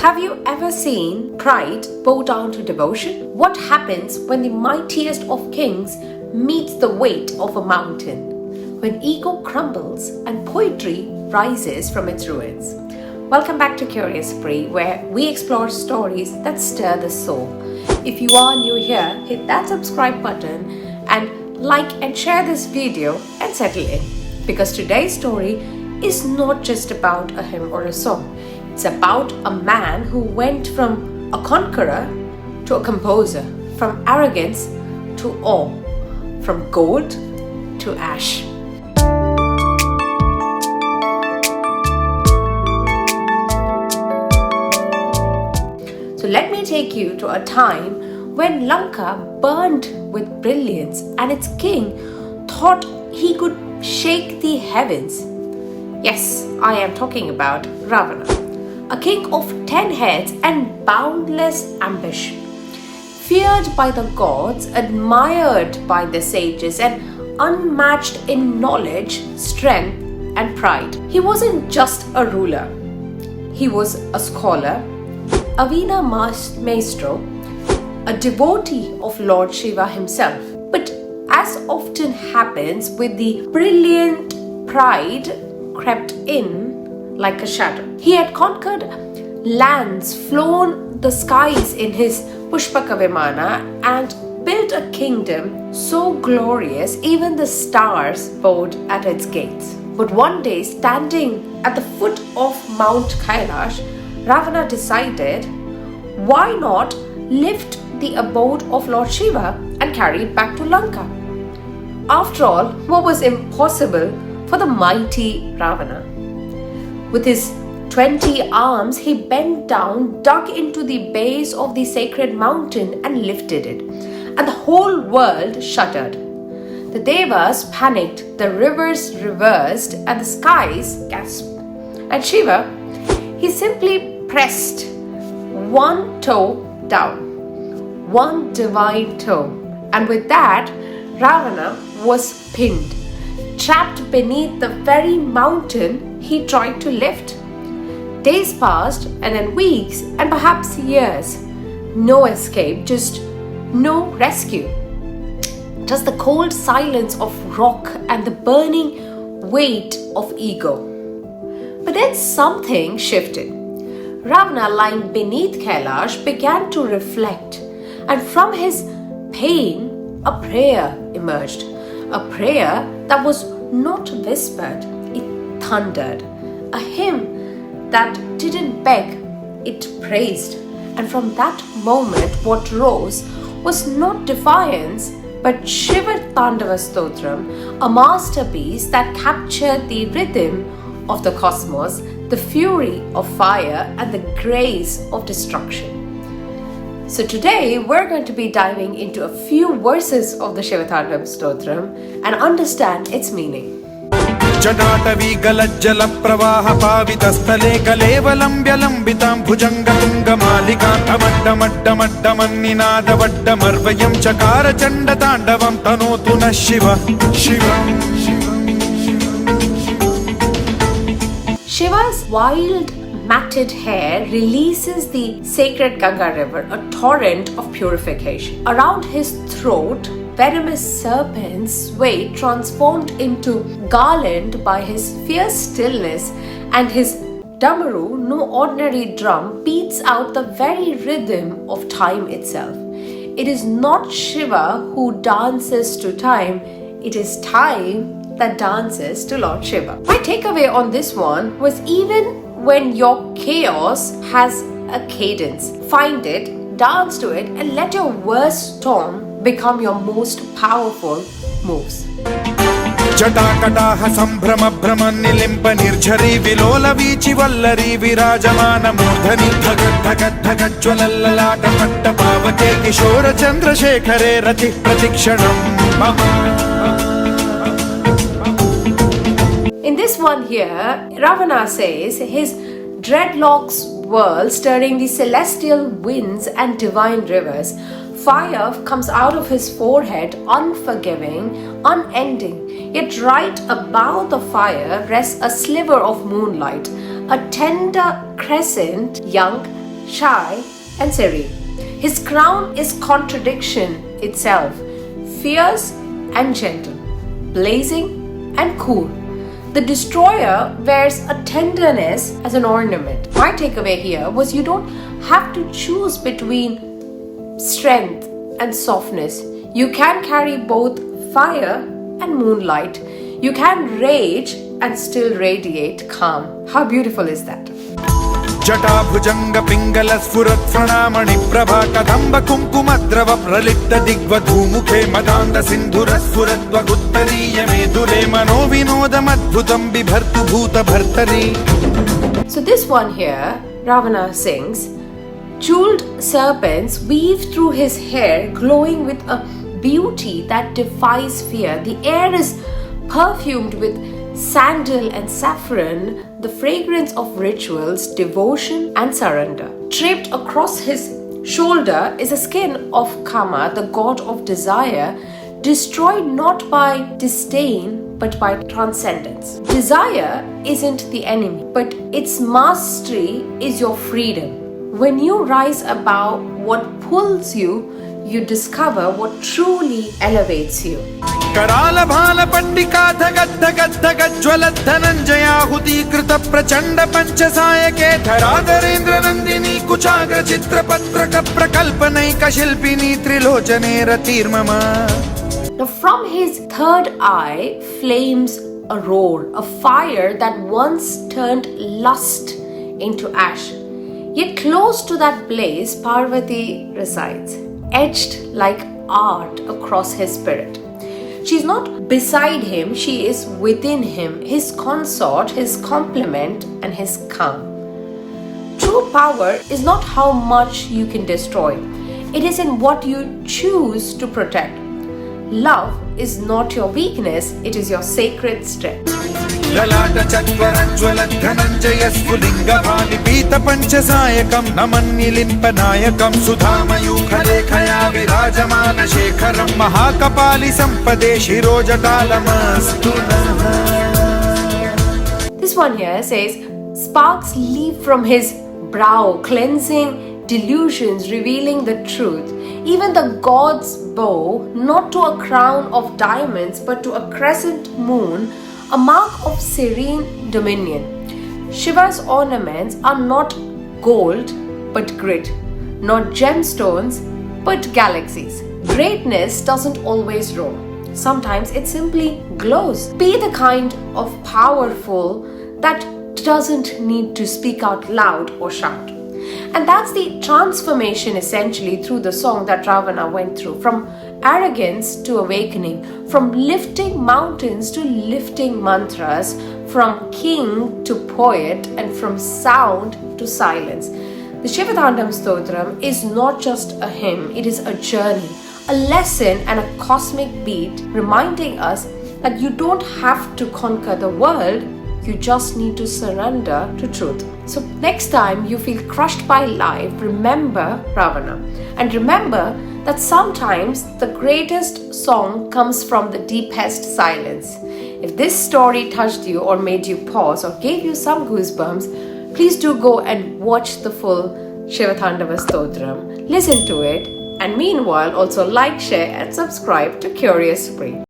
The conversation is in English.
Have you ever seen pride bow down to devotion? What happens when the mightiest of kings meets the weight of a mountain? When ego crumbles and poetry rises from its ruins. Welcome back to Curious Pri, where we explore stories that stir the soul. If you are new here, hit that subscribe button and like and share this video and settle in. Because today's story is not just about a hymn or a song. It's about a man who went from a conqueror to a composer, from arrogance to awe, from gold to ash. So let me take you to a time when Lanka burned with brilliance and its king thought he could shake the heavens. Yes, I am talking about Ravana, a king of 10 heads and boundless ambition. Feared by the gods, admired by the sages, and unmatched in knowledge, strength, and pride. He wasn't just a ruler. He was a scholar, a Veena maestro, a devotee of Lord Shiva himself. But as often happens with the brilliant, pride crept in like a shadow. He had conquered lands, flown the skies in his Pushpaka Vimana, and built a kingdom so glorious even the stars bowed at its gates. But one day, standing at the foot of Mount Kailash, Ravana decided, why not lift the abode of Lord Shiva and carry it back to Lanka? After all, what was impossible for the mighty Ravana? With his 20 arms, he bent down, dug into the base of the sacred mountain and lifted it. And the whole world shuddered. The Devas panicked, the rivers reversed, and the skies gasped. And Shiva, he simply pressed one toe down, one divine toe. And with that, Ravana was pinned, trapped beneath the very mountain he tried to lift. Days passed, and then weeks, and perhaps years. No escape, just no rescue. Just the cold silence of rock and the burning weight of ego. But then something shifted. Ravana, lying beneath Kailash, began to reflect, and from his pain, a prayer emerged. A prayer that was not whispered, it thundered. A hymn that didn't beg, it praised. And from that moment, what rose was not defiance, but Shiva Tandava Stotram, a masterpiece that captured the rhythm of the cosmos, the fury of fire, and the grace of destruction. So today, we're going to be diving into a few verses of the Shiva Tandava Stotram and understand its meaning. जटाटवी गलज्जल प्रवाह पावित स्थले कलेवलंब्य लंबितां भुजंग तुंग मालिकां अमड्डमड्डमड्डमन्निनाद वड्डमर्वयं चकार चंड तांडवं तनोतु नः Shiv Shiv. Shiva's wild matted hair releases the sacred Ganga river, a torrent of purification. Around his throat, venomous serpents sway, transformed into garland by his fierce stillness, and his damaru, no ordinary drum, beats out the very rhythm of time itself. It is not Shiva who dances to time, it is time that dances to Lord Shiva. My takeaway on this one was, even when your chaos has a cadence, find it, dance to it, and let your worst storm become your most powerful moves. जटाकटाह संभ्रम भ्रम निलिम्प निर्झरी विलोल वीचि वल्लरी विराजमान मूर्धनि धगत् धगत् धगत् ज्वलल्ललाट पट्ट पावके किशोर चंद्रशेखरे रति प्रतिक्षणम् मम. In this one here, Ravana says his dreadlocks whirl, stirring the celestial winds and divine rivers. Fire comes out of his forehead, unforgiving, unending. Yet right above the fire rests a sliver of moonlight, a tender crescent, young shy and serene. His crown is contradiction itself, fierce and gentle, blazing and cool. The destroyer wears a tenderness as an ornament. My takeaway here was you don't have to choose between strength and softness. You can carry both fire and moonlight. You can rage and still radiate calm. How beautiful is that? जटाभुजंग पिंगल स्फुरत् प्रणामणि प्रभा कदंब कुंकुमद्रव प्रलिप्त दिग्वधूमुखे मदान्ध सिन्धुर स्फुरद्वगुत्तरीय मेदुरे मनोविनोदमद्भुतं बिभर्तु भूत भर्तरि. So this one here, Ravana sings, jeweled serpents weave through his hair, glowing with a beauty that defies fear. The air is perfumed with sandal and saffron, the fragrance of rituals, devotion and surrender. Draped across his shoulder is a skin of Kama, the god of desire, destroyed not by disdain but by transcendence. Desire isn't the enemy, but its mastery is your freedom. When you rise above what pulls you, you discover what truly elevates you. कराल भाल पंडिका धगत धगत धगत ज्वलत धनंजयाहुति कृत प्रचंड पंचसायके धराधरेन्द्र Nandini कुचाग्र चित्रपत्रक प्रकल्पनैक शिल्पिनी त्रिलोचने रतिर्मम. Now from his third eye flames a roar, a fire that once turned lust into ash. Yet close to that blaze Parvati resides, etched like art across his spirit. She is not beside him, she is within him, his consort, his complement and his calm. True power is not how much you can destroy. It is in what you choose to protect. Love is not your weakness, it is your sacred strength. ललाट चत्वरज्वलत् धनञ्जय स्फुलिङ्ग भालिपीत पञ्चसायकं नमन्निलिम्पनायकं सुधामयूखलेखया विराजमान शेखरं महाकपालि सम्पदे शिरोजटालमस्तु नः. This one here says, sparks leap from his brow, cleansing delusions, revealing the truth. Even the gods bow, not to a crown of diamonds, but to a crescent moon, a mark of serene dominion. Shiva's ornaments are not gold, but grit, not gemstones, but galaxies. Greatness doesn't always roar. Sometimes it simply glows. Be the kind of powerful that doesn't need to speak out loud or shout. And that's the transformation essentially through the song that Ravana went through. From arrogance to awakening, from lifting mountains to lifting mantras, from king to poet, and from sound to silence. The Shiva Tandava Stotram is not just a hymn, it is a journey, a lesson and a cosmic beat reminding us that you don't have to conquer the world, you just need to surrender to truth. So next time you feel crushed by life, remember Ravana. And remember that sometimes the greatest song comes from the deepest silence. If this story touched you or made you pause or gave you some goosebumps, please do go and watch the full Shiva Tandava Stotram. Listen to it, and meanwhile also like, share and subscribe to Curious Pri.